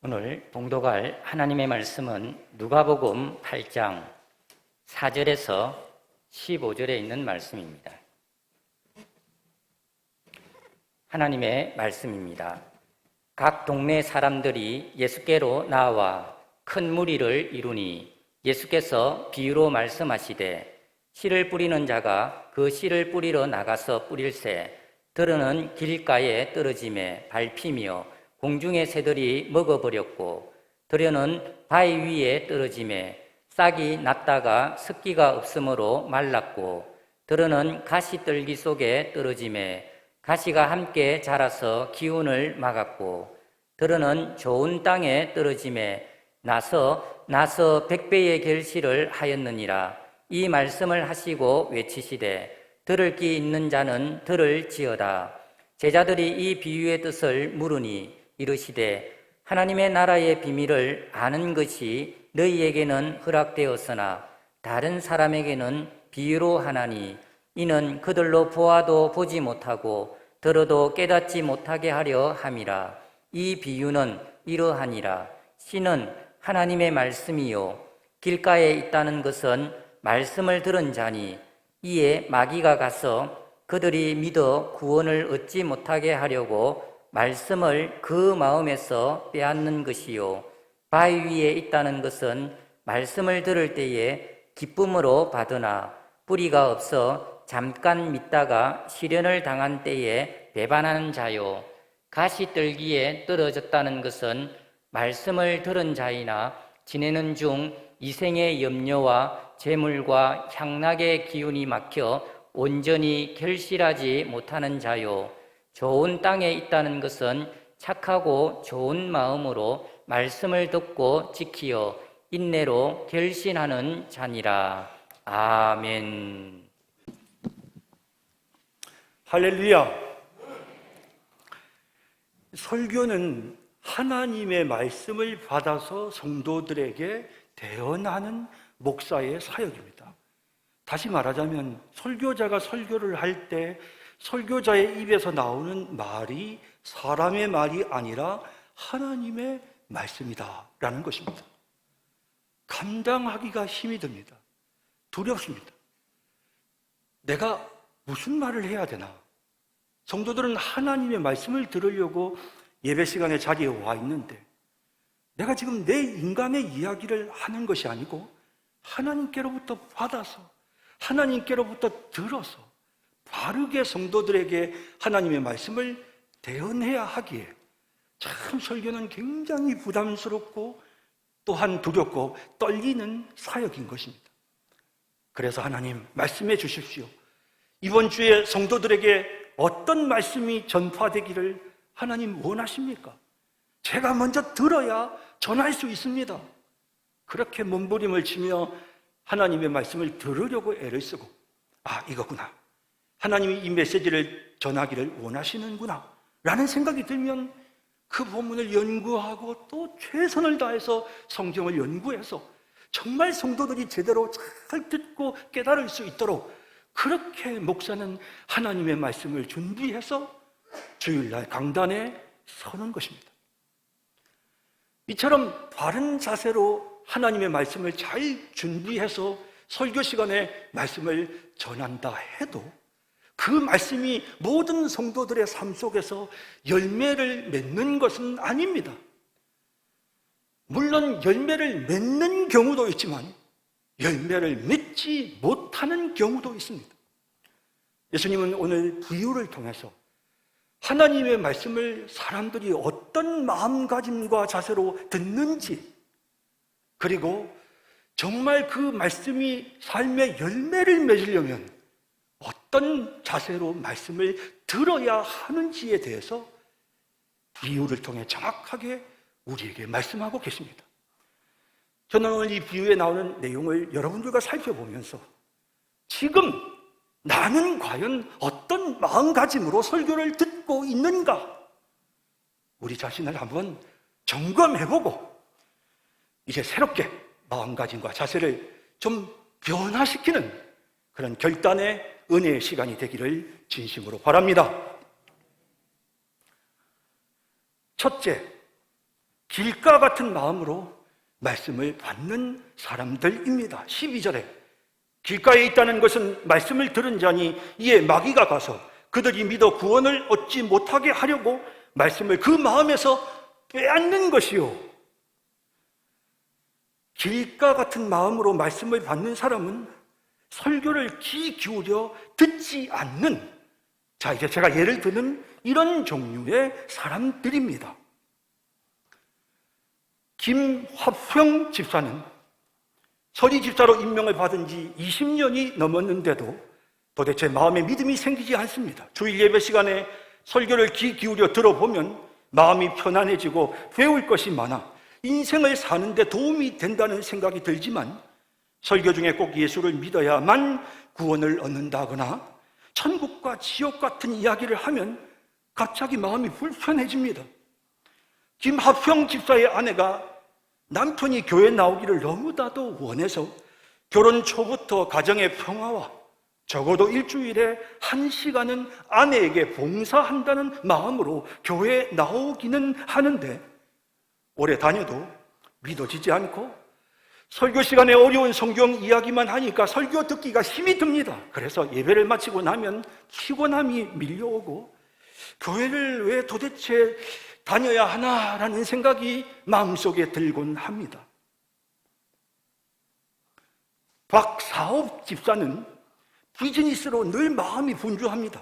오늘 봉독할 하나님의 말씀은 누가복음 8장 4절에서 15절에 있는 말씀입니다. 하나님의 말씀입니다. 각 동네 사람들이 예수께로 나와 큰 무리를 이루니 예수께서 비유로 말씀하시되 씨를 뿌리는 자가 그 씨를 뿌리러 나가서 뿌릴새 들으는 길가에 떨어짐에 밟히며 공중의 새들이 먹어버렸고 들여는 바위 위에 떨어짐에 싹이 났다가 습기가 없으므로 말랐고 들여는 가시떨기 속에 떨어짐에 가시가 함께 자라서 기운을 막았고 들여는 좋은 땅에 떨어짐에 나서 100배의 결실을 하였느니라. 이 말씀을 하시고 외치시되 들을 귀 있는 자는 들을지어다. 제자들이 이 비유의 뜻을 물으니 이르시되 하나님의 나라의 비밀을 아는 것이 너희에게는 허락되었으나 다른 사람에게는 비유로 하나니 이는 그들로 보아도 보지 못하고 들어도 깨닫지 못하게 하려 함이라. 이 비유는 이러하니라. 씨는 하나님의 말씀이요 길가에 있다는 것은 말씀을 들은 자니 이에 마귀가 가서 그들이 믿어 구원을 얻지 못하게 하려고 말씀을 그 마음에서 빼앗는 것이요 바위 위에 있다는 것은 말씀을 들을 때에 기쁨으로 받으나 뿌리가 없어 잠깐 믿다가 시련을 당한 때에 배반하는 자요 가시떨기에 떨어졌다는 것은 말씀을 들은 자이나 지내는 중 이생의 염려와 재물과 향락의 기운이 막혀 온전히 결실하지 못하는 자요 좋은 땅에 있다는 것은 착하고 좋은 마음으로 말씀을 듣고 지키어 인내로 결신하는 자니라. 아멘. 할렐루야. 설교는 하나님의 말씀을 받아서 성도들에게 대언하는 목사의 사역입니다. 다시 말하자면 설교자가 설교를 할 때 설교자의 입에서 나오는 말이 사람의 말이 아니라 하나님의 말씀이다 라는 것입니다. 감당하기가 힘이 듭니다. 두렵습니다. 내가 무슨 말을 해야 되나? 성도들은 하나님의 말씀을 들으려고 예배 시간에 자리에 와 있는데 내가 지금 내 인간의 이야기를 하는 것이 아니고 하나님께로부터 받아서 하나님께로부터 들어서 바르게 성도들에게 하나님의 말씀을 대언해야 하기에 참 설교는 굉장히 부담스럽고 또한 두렵고 떨리는 사역인 것입니다. 그래서 하나님 말씀해 주십시오. 이번 주에 성도들에게 어떤 말씀이 전파되기를 하나님 원하십니까? 제가 먼저 들어야 전할 수 있습니다. 그렇게 몸부림을 치며 하나님의 말씀을 들으려고 애를 쓰고 이거구나. 하나님이 이 메시지를 전하기를 원하시는구나 라는 생각이 들면 그 본문을 연구하고 또 최선을 다해서 성경을 연구해서 정말 성도들이 제대로 잘 듣고 깨달을 수 있도록 그렇게 목사는 하나님의 말씀을 준비해서 주일날 강단에 서는 것입니다. 이처럼 바른 자세로 하나님의 말씀을 잘 준비해서 설교 시간에 말씀을 전한다 해도 그 말씀이 모든 성도들의 삶 속에서 열매를 맺는 것은 아닙니다. 물론 열매를 맺는 경우도 있지만 열매를 맺지 못하는 경우도 있습니다. 예수님은 오늘 비유를 통해서 하나님의 말씀을 사람들이 어떤 마음가짐과 자세로 듣는지 그리고 정말 그 말씀이 삶의 열매를 맺으려면 어떤 자세로 말씀을 들어야 하는지에 대해서 비유를 통해 정확하게 우리에게 말씀하고 계십니다. 저는 오늘 이 비유에 나오는 내용을 여러분들과 살펴보면서 지금 나는 과연 어떤 마음가짐으로 설교를 듣고 있는가? 우리 자신을 한번 점검해보고 이제 새롭게 마음가짐과 자세를 좀 변화시키는 그런 결단의 은혜의 시간이 되기를 진심으로 바랍니다. 첫째, 길가 같은 마음으로 말씀을 받는 사람들입니다. 12절에 길가에 있다는 것은 말씀을 들은 자니 이에 마귀가 가서 그들이 믿어 구원을 얻지 못하게 하려고 말씀을 그 마음에서 빼앗는 것이요. 길가 같은 마음으로 말씀을 받는 사람은 설교를 귀 기울여 듣지 않는, 자, 이제 제가 예를 드는 이런 종류의 사람들입니다. 김화평 집사는 서리 집사로 임명을 받은 지 20년이 넘었는데도 도대체 마음에 믿음이 생기지 않습니다. 주일 예배 시간에 설교를 귀 기울여 들어보면 마음이 편안해지고 배울 것이 많아 인생을 사는데 도움이 된다는 생각이 들지만 설교 중에 꼭 예수를 믿어야만 구원을 얻는다거나 천국과 지옥 같은 이야기를 하면 갑자기 마음이 불편해집니다. 김하평 집사의 아내가 남편이 교회 나오기를 너무나도 원해서 결혼 초부터 가정의 평화와 적어도 일주일에 1시간은 아내에게 봉사한다는 마음으로 교회에 나오기는 하는데 오래 다녀도 믿어지지 않고 설교 시간에 어려운 성경 이야기만 하니까 설교 듣기가 힘이 듭니다. 그래서 예배를 마치고 나면 피곤함이 밀려오고 교회를 왜 도대체 다녀야 하나라는 생각이 마음속에 들곤 합니다. 박사업 집사는 비즈니스로 늘 마음이 분주합니다.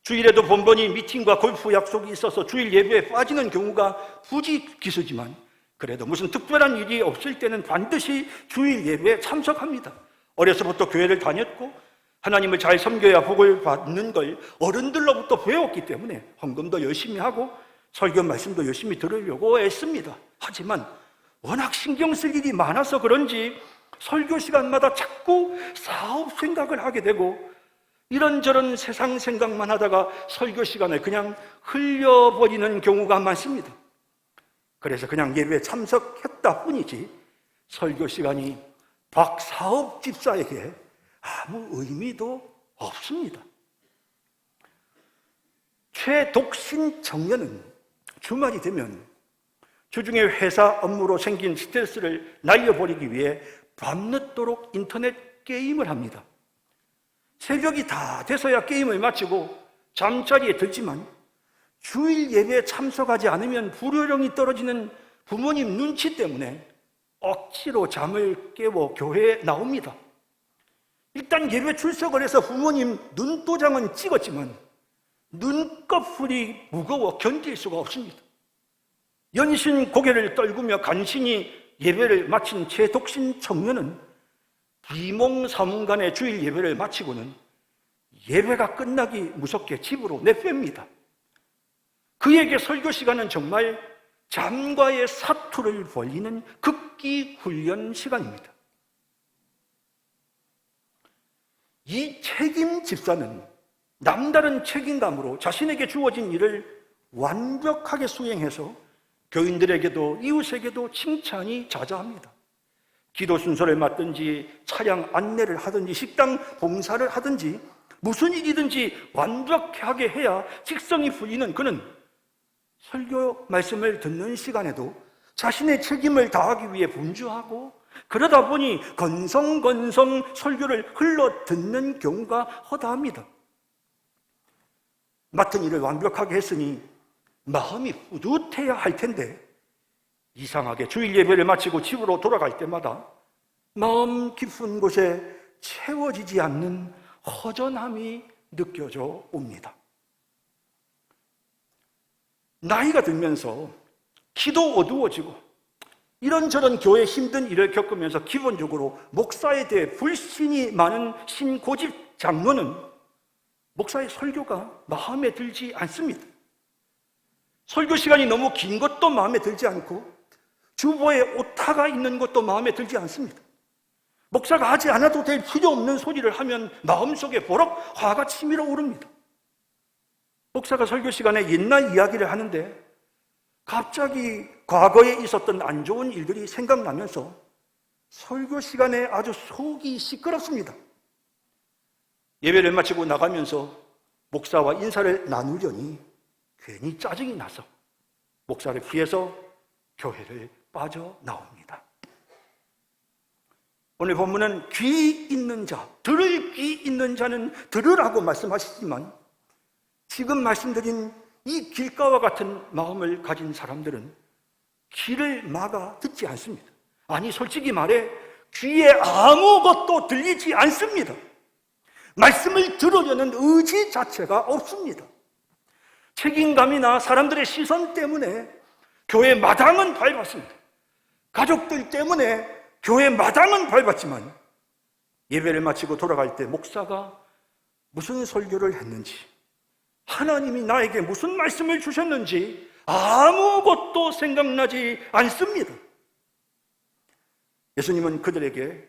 주일에도 번번이 미팅과 골프 약속이 있어서 주일 예배에 빠지는 경우가 부지기수지만 그래도 무슨 특별한 일이 없을 때는 반드시 주일 예배에 참석합니다. 어려서부터 교회를 다녔고 하나님을 잘 섬겨야 복을 받는 걸 어른들로부터 배웠기 때문에 헌금도 열심히 하고 설교 말씀도 열심히 들으려고 애씁니다. 하지만 워낙 신경 쓸 일이 많아서 그런지 설교 시간마다 자꾸 사업 생각을 하게 되고 이런저런 세상 생각만 하다가 설교 시간을 그냥 흘려버리는 경우가 많습니다. 그래서 그냥 예배에 참석했다 뿐이지 설교 시간이 박사업 집사에게 아무 의미도 없습니다. 최독신 청년은 주말이 되면 주중에 회사 업무로 생긴 스트레스를 날려버리기 위해 밤늦도록 인터넷 게임을 합니다. 새벽이 다 돼서야 게임을 마치고 잠자리에 들지만 주일 예배에 참석하지 않으면 불효령이 떨어지는 부모님 눈치 때문에 억지로 잠을 깨워 교회에 나옵니다. 일단 예배 출석을 해서 부모님 눈도장은 찍었지만 눈꺼풀이 무거워 견딜 수가 없습니다. 연신 고개를 떨구며 간신히 예배를 마친 최독신 청년은 비몽사몽간에 주일 예배를 마치고는 예배가 끝나기 무섭게 집으로 내뺍니다. 그에게 설교 시간은 정말 잠과의 사투를 벌이는 극기 훈련 시간입니다. 이 책임 집사는 남다른 책임감으로 자신에게 주어진 일을 완벽하게 수행해서 교인들에게도 이웃에게도 칭찬이 자자합니다. 기도 순서를 맡든지 차량 안내를 하든지 식당 봉사를 하든지 무슨 일이든지 완벽하게 해야 직성이 풀리는 그는 설교 말씀을 듣는 시간에도 자신의 책임을 다하기 위해 분주하고 그러다 보니 건성건성 설교를 흘러 듣는 경우가 허다합니다. 맡은 일을 완벽하게 했으니 마음이 뿌듯해야 할 텐데 이상하게 주일 예배를 마치고 집으로 돌아갈 때마다 마음 깊은 곳에 채워지지 않는 허전함이 느껴져 옵니다. 나이가 들면서 기도 어두워지고 이런저런 교회 힘든 일을 겪으면서 기본적으로 목사에 대해 불신이 많은 신고집 장로는 목사의 설교가 마음에 들지 않습니다. 설교 시간이 너무 긴 것도 마음에 들지 않고 주보에 오타가 있는 것도 마음에 들지 않습니다. 목사가 하지 않아도 될 필요 없는 소리를 하면 마음속에 버럭 화가 치밀어 오릅니다. 목사가 설교 시간에 옛날 이야기를 하는데 갑자기 과거에 있었던 안 좋은 일들이 생각나면서 설교 시간에 아주 속이 시끄럽습니다. 예배를 마치고 나가면서 목사와 인사를 나누려니 괜히 짜증이 나서 목사를 피해서 교회를 빠져나옵니다. 오늘 본문은 귀 있는 자, 들을 귀 있는 자는 들으라고 말씀하시지만 지금 말씀드린 이 길가와 같은 마음을 가진 사람들은 귀를 막아 듣지 않습니다. 아니, 솔직히 말해 귀에 아무것도 들리지 않습니다. 말씀을 들으려는 의지 자체가 없습니다. 책임감이나 사람들의 시선 때문에 교회 마당은 밟았습니다. 가족들 때문에 교회 마당은 밟았지만 예배를 마치고 돌아갈 때 목사가 무슨 설교를 했는지, 하나님이 나에게 무슨 말씀을 주셨는지 아무것도 생각나지 않습니다. 예수님은 그들에게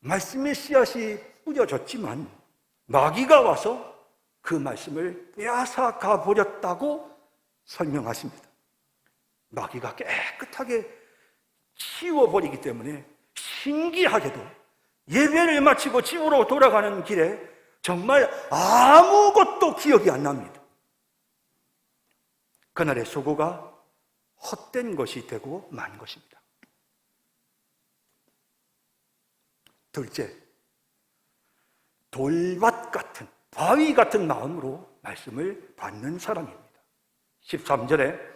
말씀의 씨앗이 뿌려졌지만 마귀가 와서 그 말씀을 빼앗아 가버렸다고 설명하십니다. 마귀가 깨끗하게 치워버리기 때문에 신기하게도 예배를 마치고 집으로 돌아가는 길에 정말 아무것도 기억이 안 납니다. 그날의 수고가 헛된 것이 되고 만 것입니다. 둘째, 돌밭 같은, 바위 같은 마음으로 말씀을 받는 사람입니다. 13절에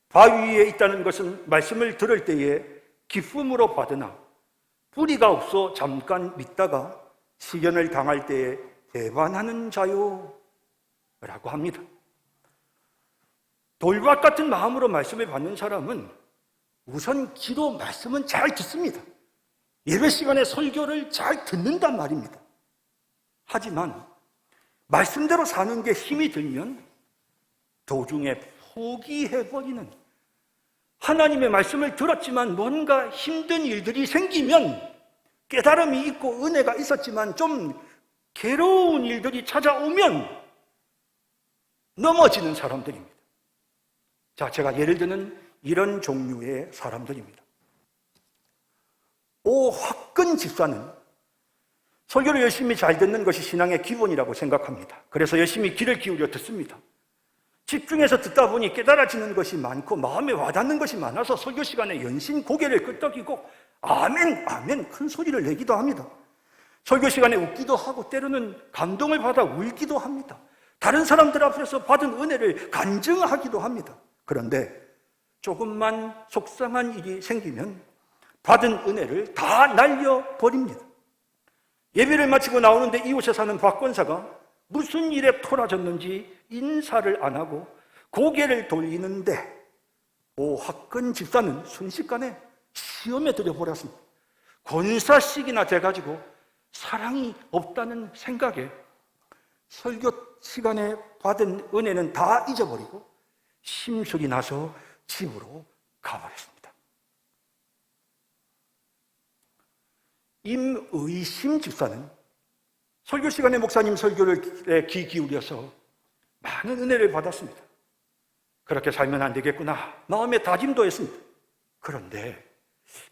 바위 위에 있다는 것은 말씀을 들을 때에 기쁨으로 받으나 뿌리가 없어 잠깐 믿다가 시련을 당할 때에 배반하는 자요 라고 합니다. 돌밭 같은 마음으로 말씀을 받는 사람은 우선 기도 말씀은 잘 듣습니다. 예배 시간에 설교를 잘 듣는단 말입니다. 하지만 말씀대로 사는 게 힘이 들면 도중에 포기해버리는, 하나님의 말씀을 들었지만 뭔가 힘든 일들이 생기면 깨달음이 있고 은혜가 있었지만 좀 괴로운 일들이 찾아오면 넘어지는 사람들입니다. 자, 제가 예를 드는 이런 종류의 사람들입니다. 오화끈 집사는 설교를 열심히 잘 듣는 것이 신앙의 기본이라고 생각합니다. 그래서 열심히 귀를 기울여 듣습니다. 집중해서 듣다 보니 깨달아지는 것이 많고 마음에 와닿는 것이 많아서 설교 시간에 연신 고개를 끄덕이고 아멘, 아멘 큰 소리를 내기도 합니다. 설교 시간에 웃기도 하고 때로는 감동을 받아 울기도 합니다. 다른 사람들 앞에서 받은 은혜를 간증하기도 합니다. 그런데 조금만 속상한 일이 생기면 받은 은혜를 다 날려버립니다. 예배를 마치고 나오는데 이웃에 사는 박 권사가 무슨 일에 토라졌는지 인사를 안 하고 고개를 돌리는데 오화끈 집사는 순식간에 시험에 들여버렸습니다. 권사식이나 돼가지고 사랑이 없다는 생각에 설교 시간에 받은 은혜는 다 잊어버리고 심술이 나서 집으로 가버렸습니다. 임의심 집사는 설교 시간에 목사님 설교를 귀 기울여서 많은 은혜를 받았습니다. 그렇게 살면 안 되겠구나 마음에 다짐도 했습니다. 그런데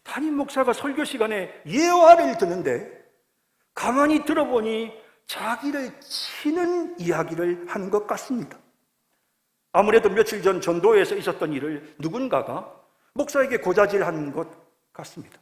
담임 목사가 설교 시간에 예화를 듣는데 가만히 들어보니 자기를 치는 이야기를 하는 것 같습니다. 아무래도 며칠 전 전도회에서 있었던 일을 누군가가 목사에게 고자질하는 것 같습니다.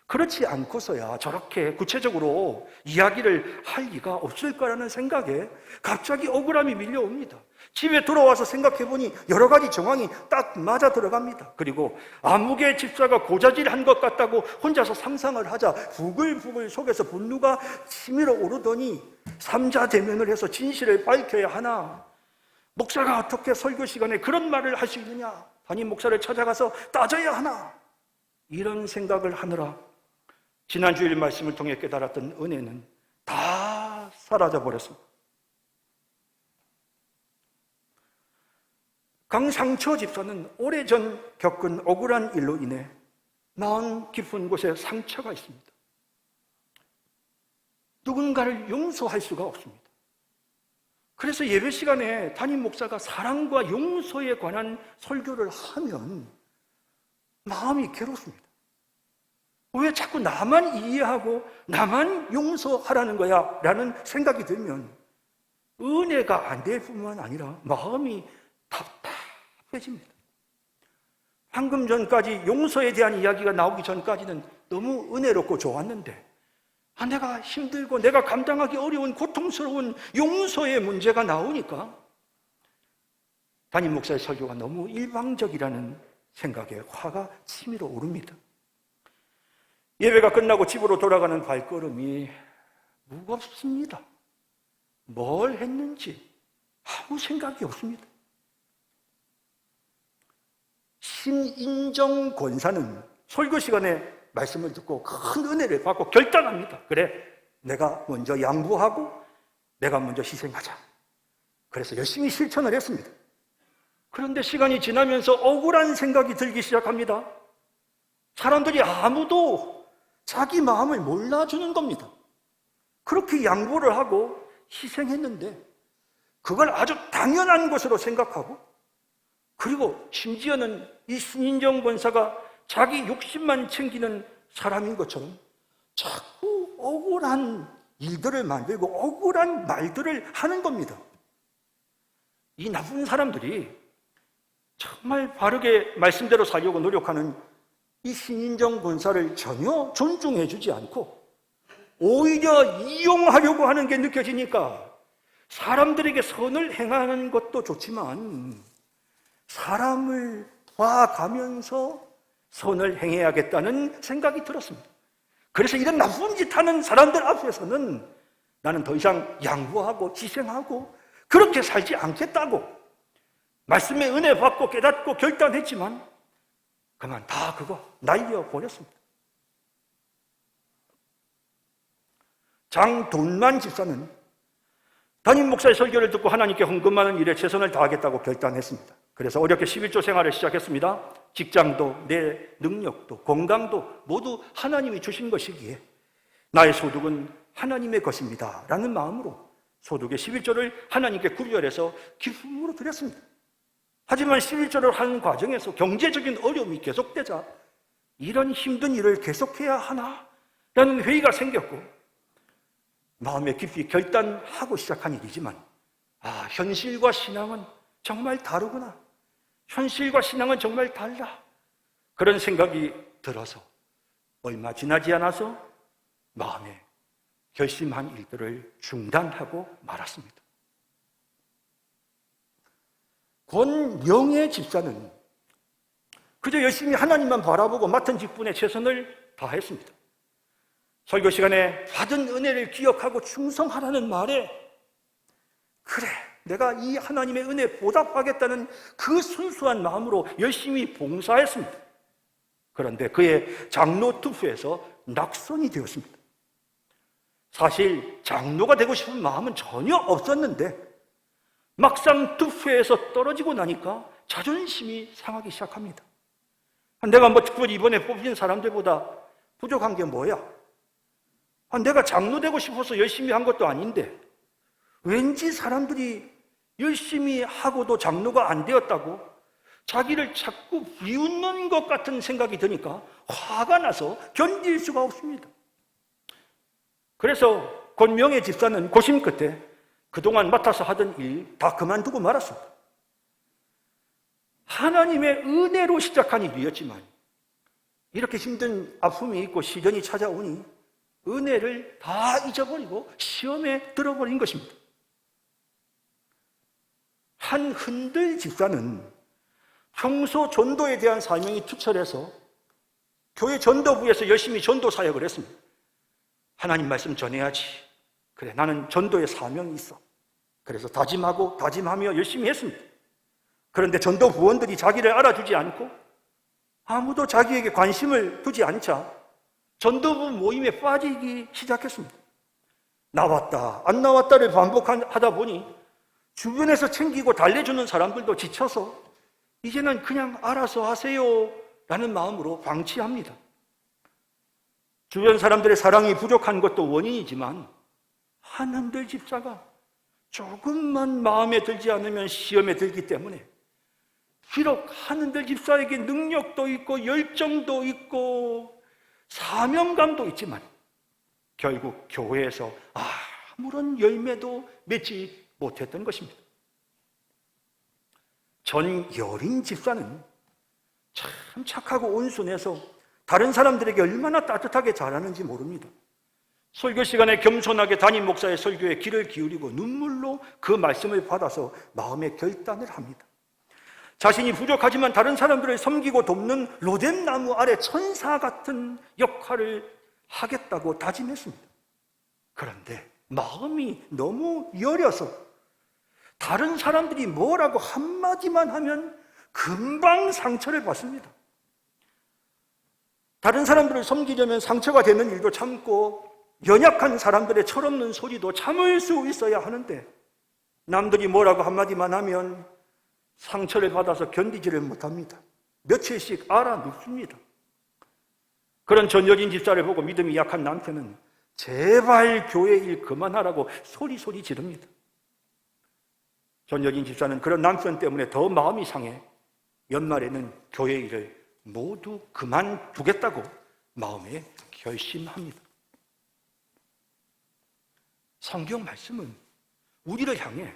그렇지 않고서야 저렇게 구체적으로 이야기를 할 리가 없을 거라는 생각에 갑자기 억울함이 밀려옵니다. 집에 돌아와서 생각해보니 여러 가지 정황이 딱 맞아 들어갑니다. 그리고 아무개 집사가 고자질한 것 같다고 혼자서 상상을 하자 부글부글 속에서 분노가 치밀어 오르더니 삼자대면을 해서 진실을 밝혀야 하나, 목사가 어떻게 설교 시간에 그런 말을 할 수 있느냐, 담임 목사를 찾아가서 따져야 하나, 이런 생각을 하느라 지난 주일 말씀을 통해 깨달았던 은혜는 다 사라져 버렸습니다. 강상처 집사는 오래전 겪은 억울한 일로 인해 마음 깊은 곳에 상처가 있습니다. 누군가를 용서할 수가 없습니다. 그래서 예배 시간에 담임 목사가 사랑과 용서에 관한 설교를 하면 마음이 괴롭습니다. 왜 자꾸 나만 이해하고 나만 용서하라는 거야? 라는 생각이 들면 은혜가 안 될 뿐만 아니라 마음이 답답해집니다. 방금 전까지 용서에 대한 이야기가 나오기 전까지는 너무 은혜롭고 좋았는데, 내가 힘들고 내가 감당하기 어려운 고통스러운 용서의 문제가 나오니까 담임 목사의 설교가 너무 일방적이라는 생각에 화가 치밀어 오릅니다. 예배가 끝나고 집으로 돌아가는 발걸음이 무겁습니다. 뭘 했는지 아무 생각이 없습니다. 신인정 권사는 설교 시간에 말씀을 듣고 큰 은혜를 받고 결단합니다. 그래, 내가 먼저 양보하고 내가 먼저 희생하자. 그래서 열심히 실천을 했습니다. 그런데 시간이 지나면서 억울한 생각이 들기 시작합니다. 사람들이 아무도 자기 마음을 몰라주는 겁니다. 그렇게 양보를 하고 희생했는데 그걸 아주 당연한 것으로 생각하고, 그리고 심지어는 이 신인정 권사가 자기 욕심만 챙기는 사람인 것처럼 자꾸 억울한 일들을 만들고 억울한 말들을 하는 겁니다. 이 나쁜 사람들이 정말 바르게 말씀대로 살려고 노력하는 이 신인정 권사를 전혀 존중해 주지 않고 오히려 이용하려고 하는 게 느껴지니까 사람들에게 선을 행하는 것도 좋지만 사람을 봐가면서 선을 행해야겠다는 생각이 들었습니다. 그래서 이런 나쁜 짓 하는 사람들 앞에서는 나는 더 이상 양보하고 희생하고 그렇게 살지 않겠다고 말씀의 은혜 받고 깨닫고 결단했지만 그만 다 그거 날려버렸습니다. 장돈만 집사는 담임 목사의 설교를 듣고 하나님께 헌금하는 일에 최선을 다하겠다고 결단했습니다. 그래서 어렵게 11조 생활을 시작했습니다. 직장도 내 능력도 건강도 모두 하나님이 주신 것이기에 나의 소득은 하나님의 것입니다 라는 마음으로 소득의 11조를 하나님께 구별해서 기쁨으로 드렸습니다. 하지만 11조를 하는 과정에서 경제적인 어려움이 계속되자 이런 힘든 일을 계속해야 하나? 라는 회의가 생겼고 마음에 깊이 결단하고 시작한 일이지만 현실과 신앙은 정말 다르구나. 현실과 신앙은 정말 달라. 그런 생각이 들어서 얼마 지나지 않아서 마음에 결심한 일들을 중단하고 말았습니다. 권영애 집사는 그저 열심히 하나님만 바라보고 맡은 직분에 최선을 다했습니다. 설교 시간에 받은 은혜를 기억하고 충성하라는 말에 그래, 내가 이 하나님의 은혜에 보답하겠다는 그 순수한 마음으로 열심히 봉사했습니다. 그런데 그의 장로 투표에서 낙선이 되었습니다. 사실 장로가 되고 싶은 마음은 전혀 없었는데 막상 투표에서 떨어지고 나니까 자존심이 상하기 시작합니다. 내가 특별히 이번에 뽑힌 사람들보다 부족한 게 뭐야? 내가 장로 되고 싶어서 열심히 한 것도 아닌데 왠지 사람들이 열심히 하고도 장로가 안 되었다고 자기를 자꾸 비웃는 것 같은 생각이 드니까 화가 나서 견딜 수가 없습니다. 그래서 권명애 집사는 고심 끝에 그동안 맡아서 하던 일 다 그만두고 말았습니다. 하나님의 은혜로 시작한 일이었지만 이렇게 힘든 아픔이 있고 시련이 찾아오니 은혜를 다 잊어버리고 시험에 들어버린 것입니다. 한흔들 집사는 평소 전도에 대한 사명이 투철해서 교회 전도부에서 열심히 전도 사역을 했습니다. 하나님 말씀 전해야지. 그래, 나는 전도의 사명이 있어. 그래서 다짐하고 다짐하며 열심히 했습니다. 그런데 전도 부원들이 자기를 알아주지 않고 아무도 자기에게 관심을 두지 않자 전도부 모임에 빠지기 시작했습니다. 나왔다 안 나왔다를 반복하다 보니 주변에서 챙기고 달래주는 사람들도 지쳐서 이제는 그냥 알아서 하세요 라는 마음으로 방치합니다. 주변 사람들의 사랑이 부족한 것도 원인이지만 한흔들 집사가 조금만 마음에 들지 않으면 시험에 들기 때문에 비록 한흔들 집사에게 능력도 있고 열정도 있고 사명감도 있지만 결국 교회에서 아무런 열매도 맺지 못했던 것입니다. 전여린 집사는 참 착하고 온순해서 다른 사람들에게 얼마나 따뜻하게 잘하는지 모릅니다. 설교 시간에 겸손하게 담임 목사의 설교에 귀를 기울이고 눈물로 그 말씀을 받아서 마음의 결단을 합니다. 자신이 부족하지만 다른 사람들을 섬기고 돕는 로뎀나무 아래 천사 같은 역할을 하겠다고 다짐했습니다. 그런데 마음이 너무 여려서 다른 사람들이 뭐라고 한마디만 하면 금방 상처를 받습니다. 다른 사람들을 섬기려면 상처가 되는 일도 참고 연약한 사람들의 철없는 소리도 참을 수 있어야 하는데 남들이 뭐라고 한마디만 하면 상처를 받아서 견디지를 못합니다. 며칠씩 알아눕습니다. 그런 전여진 집사를 보고 믿음이 약한 남편은 제발 교회 일 그만하라고 소리소리 지릅니다. 전여진 집사는 그런 남편 때문에 더 마음이 상해 연말에는 교회 일을 모두 그만두겠다고 마음에 결심합니다. 성경 말씀은 우리를 향해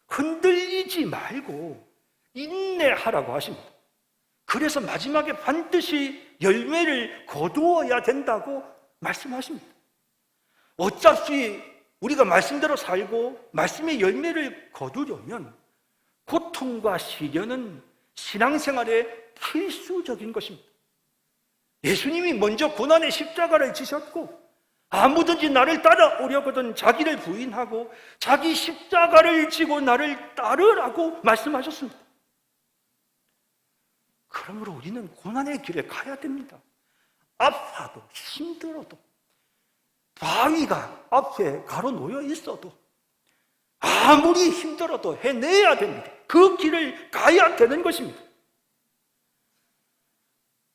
흔들리지 말고 인내하라고 하십니다. 그래서 마지막에 반드시 열매를 거두어야 된다고 말씀하십니다. 어차피 우리가 말씀대로 살고 말씀의 열매를 거두려면 고통과 시련은 신앙생활의 필수적인 것입니다. 예수님이 먼저 고난의 십자가를 지셨고 아무든지 나를 따라오려거든 자기를 부인하고 자기 십자가를 지고 나를 따르라고 말씀하셨습니다. 그러므로 우리는 고난의 길에 가야 됩니다. 아파도 힘들어도 바위가 앞에 가로놓여 있어도 아무리 힘들어도 해내야 됩니다. 그 길을 가야 되는 것입니다.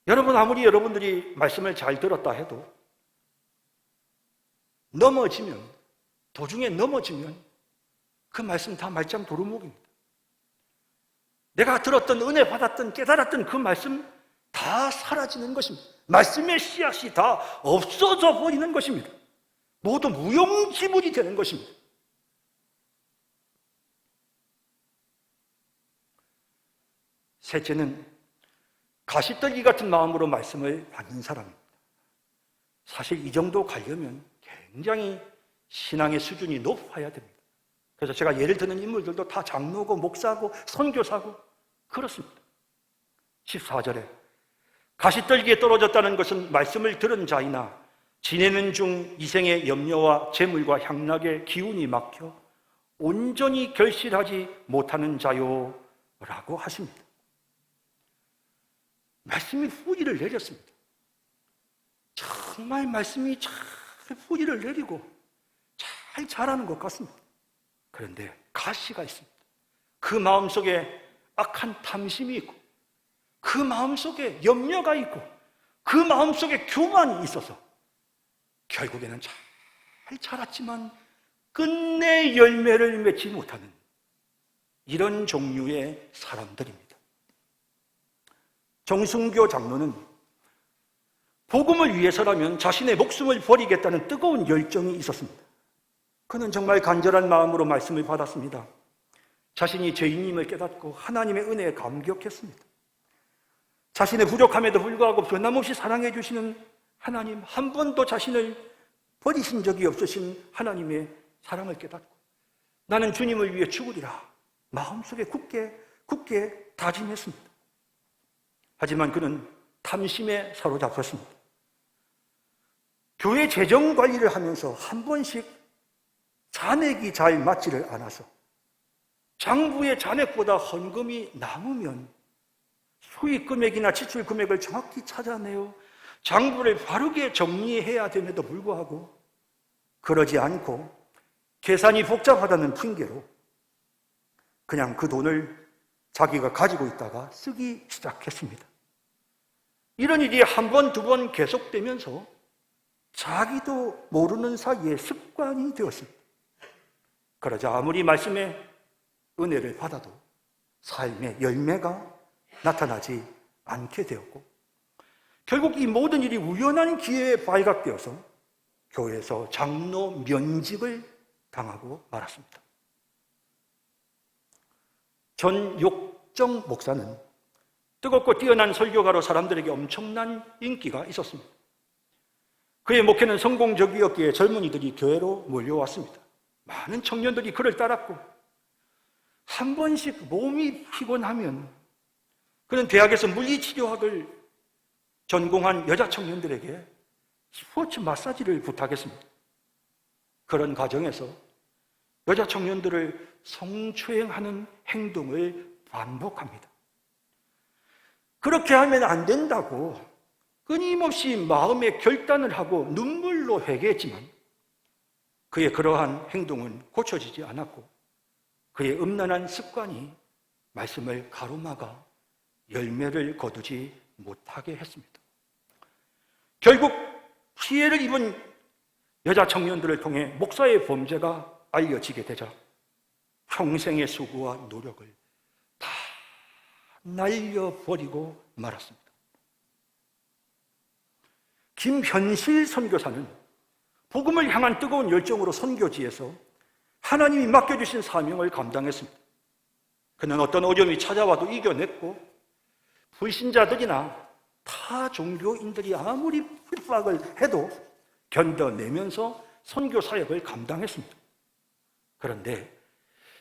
여러분, 아무리 여러분들이 말씀을 잘 들었다 해도 도중에 넘어지면 그 말씀 다 말짱 도루묵입니다. 내가 들었던 은혜 받았던 깨달았던 그 말씀 다 사라지는 것입니다. 말씀의 씨앗이 다 없어져 버리는 것입니다. 모두 무용지물이 되는 것입니다. 셋째는 가시떨기 같은 마음으로 말씀을 받는 사람입니다. 사실 이 정도 가려면 굉장히 신앙의 수준이 높아야 됩니다. 그래서 제가 예를 드는 인물들도 다 장로고 목사고 선교사고 그렇습니다. 14절에 가시떨기에 떨어졌다는 것은 말씀을 들은 자이나 지내는 중 이생의 염려와 재물과 향락의 기운이 막혀 온전히 결실하지 못하는 자요 라고 하십니다. 말씀이 뿌리를 내렸습니다. 정말 말씀이 잘 뿌리를 내리고 잘 자라는 것 같습니다. 그런데 가시가 있습니다. 그 마음속에 악한 탐심이 있고 그 마음속에 염려가 있고 그 마음속에 교만이 있어서 결국에는 잘 자랐지만 끝내 열매를 맺지 못하는 이런 종류의 사람들입니다. 정순교 장로는 복음을 위해서라면 자신의 목숨을 버리겠다는 뜨거운 열정이 있었습니다. 그는 정말 간절한 마음으로 말씀을 받았습니다. 자신이 죄인임을 깨닫고 하나님의 은혜에 감격했습니다. 자신의 부족함에도 불구하고 변함없이 사랑해 주시는 하나님, 한 번도 자신을 버리신 적이 없으신 하나님의 사랑을 깨닫고 나는 주님을 위해 죽으리라 마음속에 굳게 다짐했습니다. 하지만 그는 탐심에 사로잡혔습니다. 교회 재정 관리를 하면서 한 번씩 잔액이 잘 맞지를 않아서 장부의 잔액보다 헌금이 남으면 수익 금액이나 지출 금액을 정확히 찾아내어 장부를 바르게 정리해야 됨에도 불구하고 그러지 않고 계산이 복잡하다는 핑계로 그냥 그 돈을 자기가 가지고 있다가 쓰기 시작했습니다. 이런 일이 한 번, 두 번 계속되면서 자기도 모르는 사이에 습관이 되었습니다. 그러자 아무리 말씀의 은혜를 받아도 삶의 열매가 나타나지 않게 되었고 결국 이 모든 일이 우연한 기회에 발각되어서 교회에서 장로 면직을 당하고 말았습니다. 전욕정 목사는 뜨겁고 뛰어난 설교가로 사람들에게 엄청난 인기가 있었습니다. 그의 목회는 성공적이었기에 젊은이들이 교회로 몰려왔습니다. 많은 청년들이 그를 따랐고, 한 번씩 몸이 피곤하면 그는 대학에서 물리치료학을 전공한 여자 청년들에게 스포츠 마사지를 부탁했습니다. 그런 과정에서 여자 청년들을 성추행하는 행동을 반복합니다. 그렇게 하면 안 된다고 끊임없이 마음의 결단을 하고 눈물로 회개했지만 그의 그러한 행동은 고쳐지지 않았고 그의 음란한 습관이 말씀을 가로막아 열매를 거두지 못하게 했습니다. 결국 피해를 입은 여자 청년들을 통해 목사의 범죄가 알려지게 되자 평생의 수고와 노력을 다 날려버리고 말았습니다. 김현실 선교사는 복음을 향한 뜨거운 열정으로 선교지에서 하나님이 맡겨주신 사명을 감당했습니다. 그는 어떤 어려움이 찾아와도 이겨냈고 불신자들이나 타 종교인들이 아무리 핍박을 해도 견뎌내면서 선교 사역을 감당했습니다. 그런데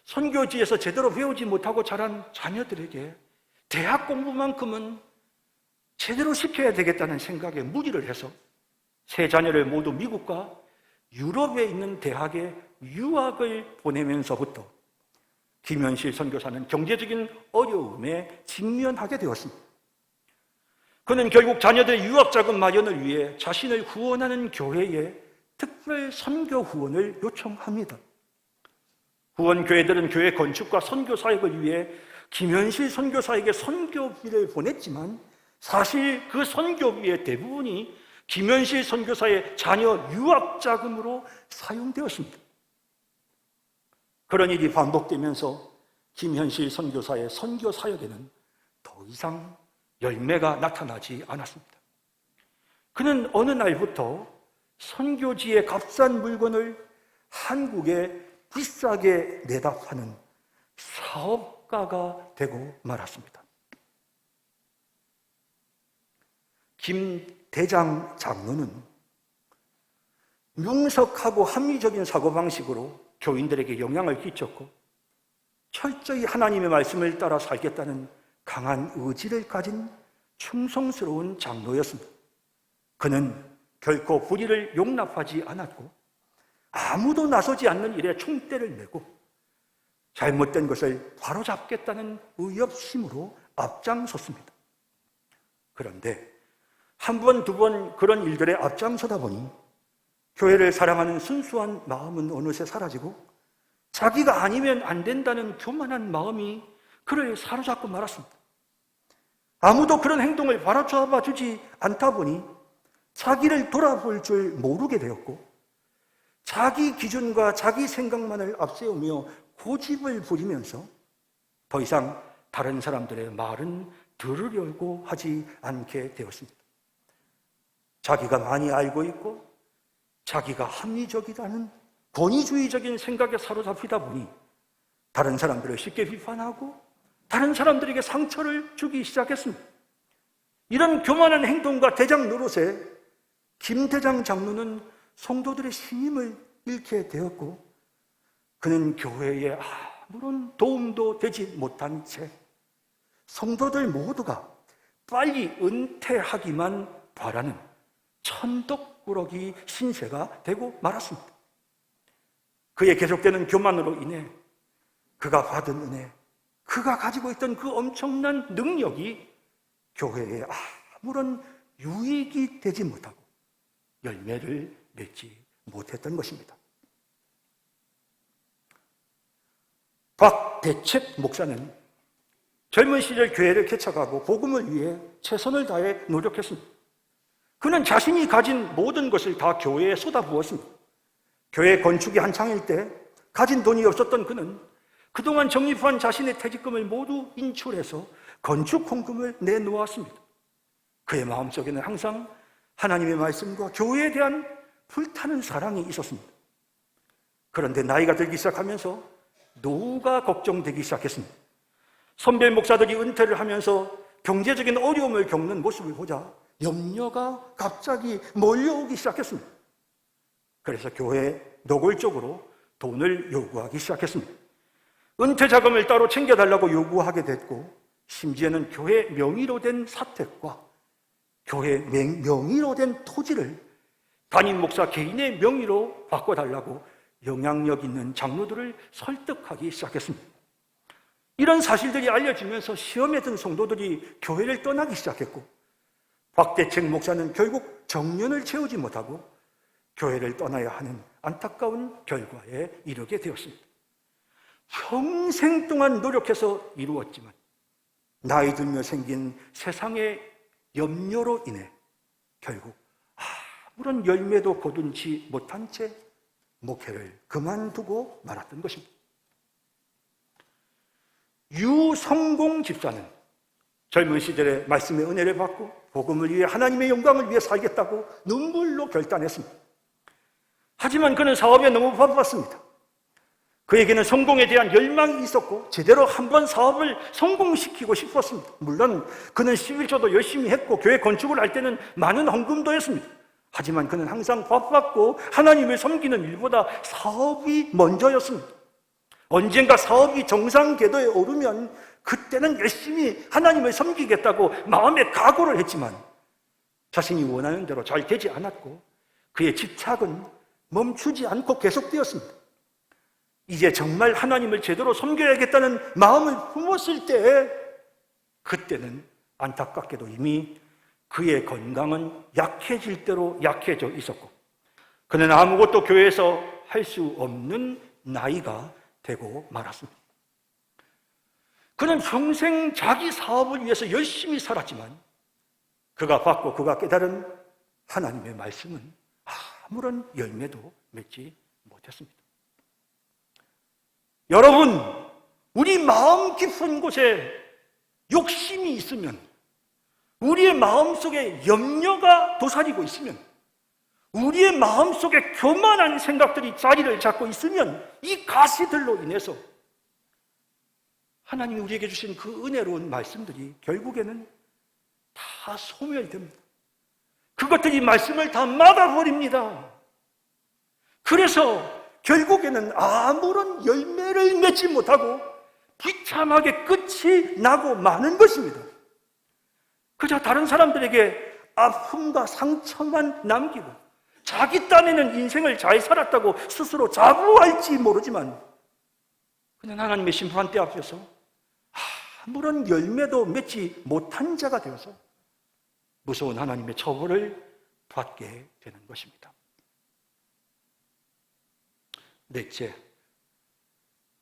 선교지에서 제대로 배우지 못하고 자란 자녀들에게 대학 공부만큼은 제대로 시켜야 되겠다는 생각에 무리를 해서 세 자녀를 모두 미국과 유럽에 있는 대학에 유학을 보내면서부터 김현실 선교사는 경제적인 어려움에 직면하게 되었습니다. 그는 결국 자녀들의 유학자금 마련을 위해 자신을 후원하는 교회에 특별 선교 후원을 요청합니다. 후원교회들은 교회 건축과 선교 사역을 위해 김현실 선교사에게 선교비를 보냈지만 사실 그 선교비의 대부분이 김현실 선교사의 자녀 유학자금으로 사용되었습니다. 그런 일이 반복되면서 김현실 선교사의 선교 사역에는 더 이상 열매가 나타나지 않았습니다. 그는 어느 날부터 선교지의 값싼 물건을 한국에 비싸게 내다 파는 사업가가 되고 말았습니다. 김 대장 장로는 명석하고 합리적인 사고방식으로 교인들에게 영향을 끼쳤고 철저히 하나님의 말씀을 따라 살겠다는 강한 의지를 가진 충성스러운 장로였습니다. 그는 결코 불의를 용납하지 않았고 아무도 나서지 않는 일에 총대를 메고 잘못된 것을 바로잡겠다는 의협심으로 앞장섰습니다. 그런데 한 번, 두 번 그런 일들에 앞장서다 보니 교회를 사랑하는 순수한 마음은 어느새 사라지고 자기가 아니면 안 된다는 교만한 마음이 그를 사로잡고 말았습니다. 아무도 그런 행동을 바로잡아 주지 않다 보니 자기를 돌아볼 줄 모르게 되었고 자기 기준과 자기 생각만을 앞세우며 고집을 부리면서 더 이상 다른 사람들의 말은 들으려고 하지 않게 되었습니다. 자기가 많이 알고 있고 자기가 합리적이라는 권위주의적인 생각에 사로잡히다 보니 다른 사람들을 쉽게 비판하고 다른 사람들에게 상처를 주기 시작했습니다. 이런 교만한 행동과 대장 노릇에 김 대장 장로는 성도들의 신임을 잃게 되었고 그는 교회에 아무런 도움도 되지 못한 채 성도들 모두가 빨리 은퇴하기만 바라는 천덕꾸러기 신세가 되고 말았습니다. 그의 계속되는 교만으로 인해 그가 받은 은혜, 그가 가지고 있던 그 엄청난 능력이 교회에 아무런 유익이 되지 못하고 열매를 맺지 못했던 것입니다. 박대책 목사는 젊은 시절 교회를 개척하고 복음을 위해 최선을 다해 노력했습니다. 그는 자신이 가진 모든 것을 다 교회에 쏟아부었습니다. 교회 건축이 한창일 때 가진 돈이 없었던 그는 그동안 적립한 자신의 퇴직금을 모두 인출해서 건축 헌금을 내놓았습니다. 그의 마음속에는 항상 하나님의 말씀과 교회에 대한 불타는 사랑이 있었습니다. 그런데 나이가 들기 시작하면서 노후가 걱정되기 시작했습니다. 선배 목사들이 은퇴를 하면서 경제적인 어려움을 겪는 모습을 보자 염려가 갑자기 몰려오기 시작했습니다. 그래서 교회에 노골적으로 돈을 요구하기 시작했습니다. 은퇴 자금을 따로 챙겨달라고 요구하게 됐고, 심지어는 교회 명의로 된 사택과 교회 명의로 된 토지를 담임 목사 개인의 명의로 바꿔달라고 영향력 있는 장로들을 설득하기 시작했습니다. 이런 사실들이 알려지면서 시험에 든 성도들이 교회를 떠나기 시작했고, 박대책 목사는 결국 정년을 채우지 못하고 교회를 떠나야 하는 안타까운 결과에 이르게 되었습니다. 평생 동안 노력해서 이루었지만 나이 들며 생긴 세상의 염려로 인해 결국 아무런 열매도 거둔지 못한 채 목회를 그만두고 말았던 것입니다. 유성공 집사는 젊은 시절에 말씀의 은혜를 받고 복음을 위해 하나님의 영광을 위해 살겠다고 눈물로 결단했습니다. 하지만 그는 사업에 너무 바빴습니다. 그에게는 성공에 대한 열망이 있었고 제대로 한번 사업을 성공시키고 싶었습니다. 물론 그는 11조도 열심히 했고 교회 건축을 할 때는 많은 헌금도 했습니다. 하지만 그는 항상 바빴고 하나님을 섬기는 일보다 사업이 먼저였습니다. 언젠가 사업이 정상 궤도에 오르면 그때는 열심히 하나님을 섬기겠다고 마음에 각오를 했지만 자신이 원하는 대로 잘 되지 않았고 그의 집착은 멈추지 않고 계속되었습니다. 이제 정말 하나님을 제대로 섬겨야겠다는 마음을 품었을 때 그때는 안타깝게도 이미 그의 건강은 약해질 대로 약해져 있었고 그는 아무것도 교회에서 할 수 없는 나이가 되고 말았습니다. 그는 평생 자기 사업을 위해서 열심히 살았지만 그가 받고 그가 깨달은 하나님의 말씀은 아무런 열매도 맺지 못했습니다. 여러분, 우리 마음 깊은 곳에 욕심이 있으면, 우리의 마음속에 염려가 도사리고 있으면, 우리의 마음속에 교만한 생각들이 자리를 잡고 있으면 이 가시들로 인해서 하나님이 우리에게 주신 그 은혜로운 말씀들이 결국에는 다 소멸됩니다. 그것들이 말씀을 다 막아버립니다. 그래서 결국에는 아무런 열매를 맺지 못하고 비참하게 끝이 나고 마는 것입니다. 그저 다른 사람들에게 아픔과 상처만 남기고 자기 딴에는 인생을 잘 살았다고 스스로 자부할지 모르지만 그는 하나님의 심판대 앞에서 아무런 열매도 맺지 못한 자가 되어서 무서운 하나님의 처벌을 받게 되는 것입니다. 넷째,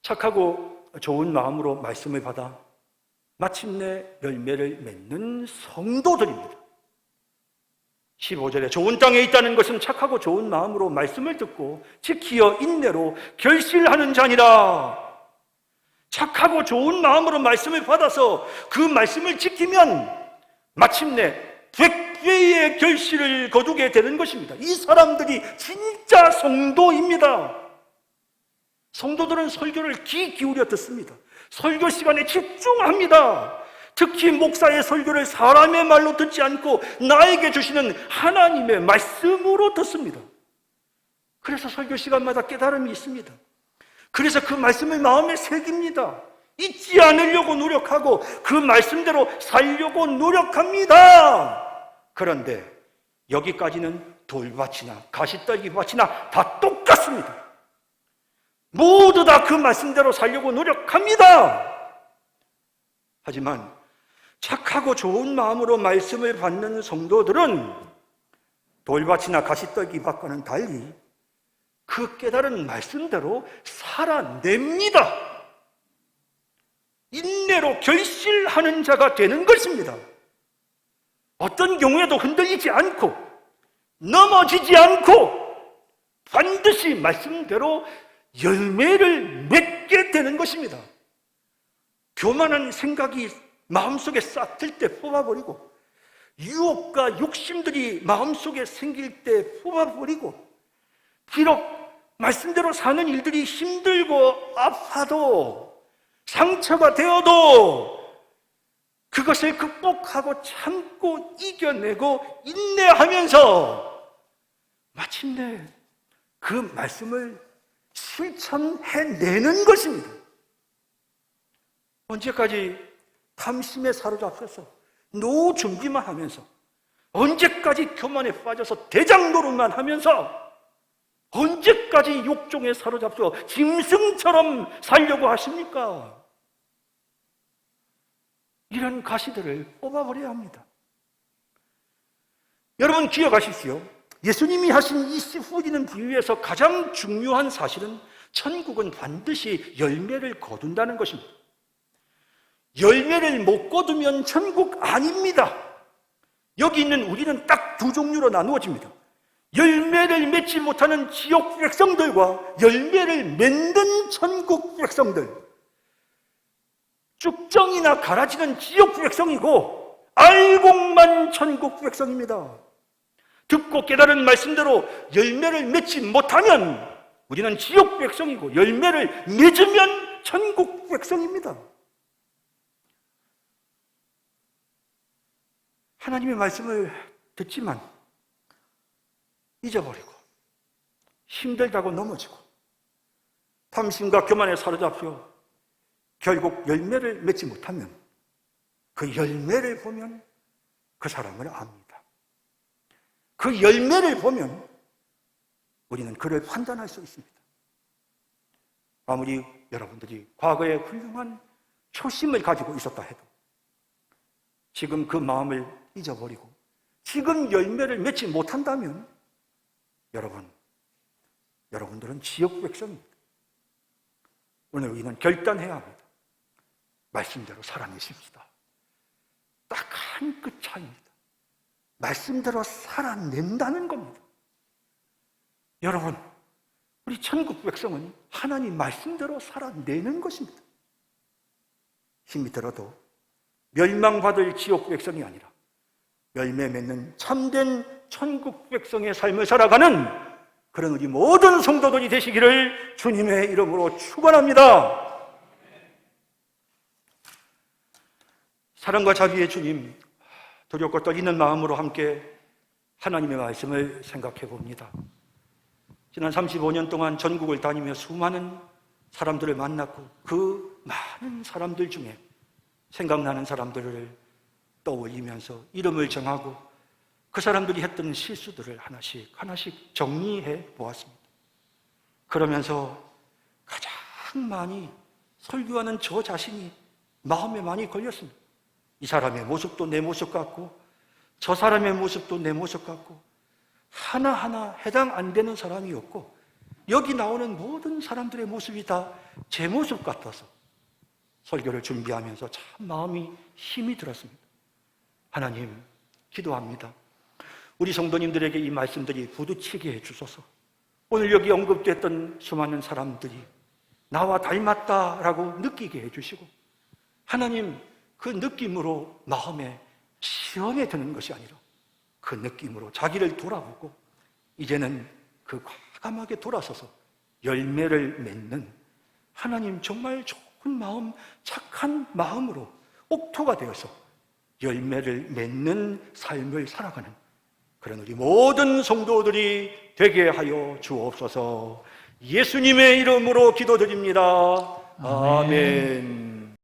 착하고 좋은 마음으로 말씀을 받아 마침내 열매를 맺는 성도들입니다. 15절에 좋은 땅에 있다는 것은 착하고 좋은 마음으로 말씀을 듣고 지키어 인내로 결실하는 자니라. 착하고 좋은 마음으로 말씀을 받아서 그 말씀을 지키면 마침내 100배의 결실을 거두게 되는 것입니다. 이 사람들이 진짜 성도입니다. 성도들은 설교를 귀 기울여 듣습니다. 설교 시간에 집중합니다. 특히 목사의 설교를 사람의 말로 듣지 않고 나에게 주시는 하나님의 말씀으로 듣습니다. 그래서 설교 시간마다 깨달음이 있습니다. 그래서 그 말씀을 마음에 새깁니다. 잊지 않으려고 노력하고 그 말씀대로 살려고 노력합니다. 그런데 여기까지는 돌밭이나 가시떨기 밭이나 다 똑같습니다. 모두 다 그 말씀대로 살려고 노력합니다. 하지만 착하고 좋은 마음으로 말씀을 받는 성도들은 돌밭이나 가시떨기 밭과는 달리 그 깨달은 말씀대로 살아냅니다. 인내로 결실하는 자가 되는 것입니다. 어떤 경우에도 흔들리지 않고 넘어지지 않고 반드시 말씀대로 열매를 맺게 되는 것입니다. 교만한 생각이 마음속에 싹틀 때 뽑아버리고 유혹과 욕심들이 마음속에 생길 때 뽑아버리고 비록 말씀대로 사는 일들이 힘들고 아파도 상처가 되어도 그것을 극복하고 참고 이겨내고 인내하면서 마침내 그 말씀을 실천해내는 것입니다. 언제까지 탐심에 사로잡혀서 노 준비만 하면서, 언제까지 교만에 빠져서 대장 노릇만 하면서, 언제까지 욕종에 사로잡혀 짐승처럼 살려고 하십니까? 이런 가시들을 뽑아버려야 합니다. 여러분 기억하십시오. 예수님이 하신 이 씨 뿌리는 비유에서 가장 중요한 사실은 천국은 반드시 열매를 거둔다는 것입니다. 열매를 못 거두면 천국 아닙니다. 여기 있는 우리는 딱 두 종류로 나누어집니다. 열매를 맺지 못하는 지옥 백성들과 열매를 맺는 천국 백성들. 쭉정이나 가라지는 지옥 백성이고 알곡만 천국 백성입니다. 듣고 깨달은 말씀대로 열매를 맺지 못하면 우리는 지옥 백성이고, 열매를 맺으면 천국 백성입니다. 하나님의 말씀을 듣지만 잊어버리고 힘들다고 넘어지고 탐심과 교만에 사로잡혀 결국 열매를 맺지 못하면, 그 열매를 보면 그 사람을 압니다. 그 열매를 보면 우리는 그를 판단할 수 있습니다. 아무리 여러분들이 과거에 훌륭한 초심을 가지고 있었다 해도 지금 그 마음을 잊어버리고 지금 열매를 맺지 못한다면 여러분들은 지옥 백성입니다. 오늘 우리는 결단해야 합니다. 말씀대로 살아내십시다. 딱 한 끗 차이입니다. 말씀대로 살아낸다는 겁니다. 여러분, 우리 천국 백성은 하나님 말씀대로 살아내는 것입니다. 힘이 들어도 멸망받을 지옥 백성이 아니라 열매 맺는 참된 천국 백성의 삶을 살아가는 그런 우리 모든 성도들이 되시기를 주님의 이름으로 축원합니다. 사랑과 자비의 주님, 두렵고 떨리는 마음으로 함께 하나님의 말씀을 생각해 봅니다. 지난 35년 동안 전국을 다니며 수많은 사람들을 만났고, 그 많은 사람들 중에 생각나는 사람들을 떠올리면서 이름을 정하고 그 사람들이 했던 실수들을 하나씩 하나씩 정리해 보았습니다. 그러면서 가장 많이 설교하는 저 자신이 마음에 많이 걸렸습니다. 이 사람의 모습도 내 모습 같고 저 사람의 모습도 내 모습 같고 하나하나 해당 안 되는 사람이 없고, 여기 나오는 모든 사람들의 모습이 다 제 모습 같아서 설교를 준비하면서 참 마음이 힘이 들었습니다. 하나님, 기도합니다. 우리 성도님들에게 이 말씀들이 부딪히게 해주소서. 오늘 여기 언급됐던 수많은 사람들이 나와 닮았다라고 느끼게 해주시고, 하나님, 그 느낌으로 마음에 시험에 드는 것이 아니라 그 느낌으로 자기를 돌아보고 이제는 그 과감하게 돌아서서 열매를 맺는, 하나님 정말 좋은 마음, 착한 마음으로 옥토가 되어서 열매를 맺는 삶을 살아가는 그런 우리 모든 성도들이 되게 하여 주옵소서. 예수님의 이름으로 기도드립니다. 아멘.